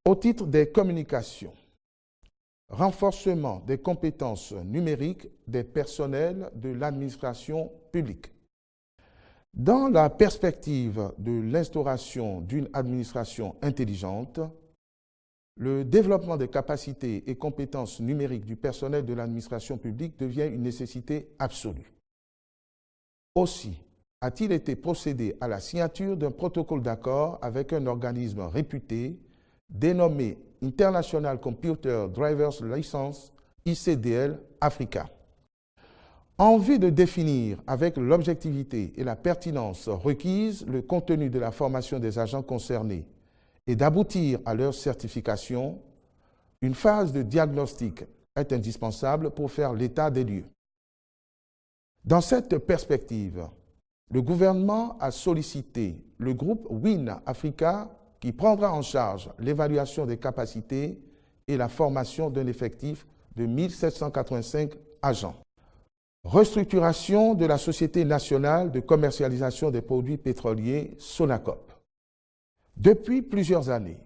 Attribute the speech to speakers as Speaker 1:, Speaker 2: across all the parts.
Speaker 1: Au titre des communications, renforcement des compétences numériques des personnels de l'administration publique. Dans la perspective de l'instauration d'une administration intelligente, le développement des capacités et compétences numériques du personnel de l'administration publique devient une nécessité absolue. Aussi, a-t-il été procédé à la signature d'un protocole d'accord avec un organisme réputé dénommé International Computer Drivers License, ICDL Africa. En vue de définir avec l'objectivité et la pertinence requise le contenu de la formation des agents concernés et d'aboutir à leur certification, une phase de diagnostic est indispensable pour faire l'état des lieux. Dans cette perspective, le gouvernement a sollicité le groupe WIN Africa qui prendra en charge l'évaluation des capacités et la formation d'un effectif de 1785 agents. Restructuration de la Société nationale de commercialisation des produits pétroliers Sonacop. Depuis plusieurs années,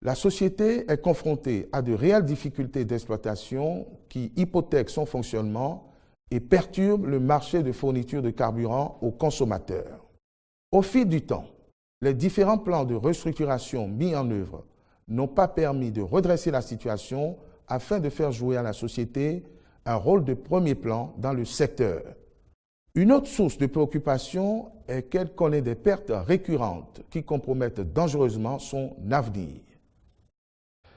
Speaker 1: la société est confrontée à de réelles difficultés d'exploitation qui hypothèquent son fonctionnement et perturbent le marché de fourniture de carburant aux consommateurs. Au fil du temps, les différents plans de restructuration mis en œuvre n'ont pas permis de redresser la situation afin de faire jouer à la société un rôle de premier plan dans le secteur. Une autre source de préoccupation est qu'elle connaît des pertes récurrentes qui compromettent dangereusement son avenir.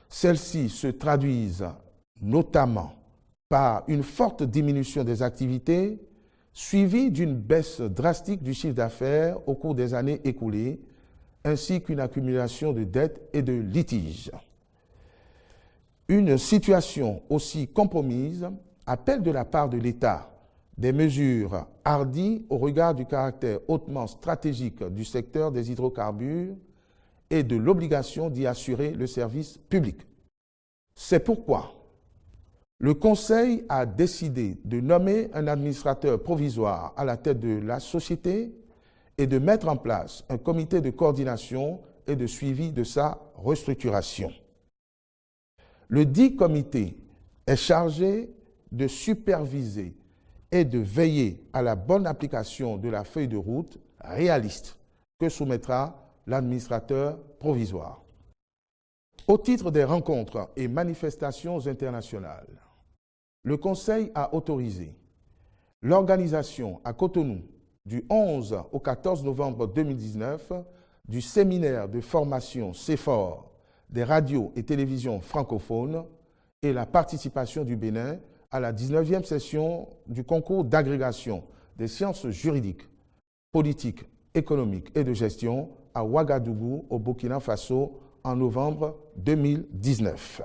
Speaker 1: Celles-ci se traduisent notamment par une forte diminution des activités suivie d'une baisse drastique du chiffre d'affaires au cours des années écoulées, ainsi qu'une accumulation de dettes et de litiges. Une situation aussi compromise appelle de la part de l'État des mesures hardies au regard du caractère hautement stratégique du secteur des hydrocarbures et de l'obligation d'y assurer le service public. C'est pourquoi le Conseil a décidé de nommer un administrateur provisoire à la tête de la société et de mettre en place un comité de coordination et de suivi de sa restructuration. Le dit comité est chargé de superviser et de veiller à la bonne application de la feuille de route réaliste que soumettra l'administrateur provisoire. Au titre des rencontres et manifestations internationales, le Conseil a autorisé l'organisation à Cotonou du 11 au 14 novembre 2019 du séminaire de formation CEFOR des radios et télévisions francophones et la participation du Bénin à la 19e session du concours d'agrégation des sciences juridiques, politiques, économiques et de gestion à Ouagadougou, au Burkina Faso, en novembre 2019.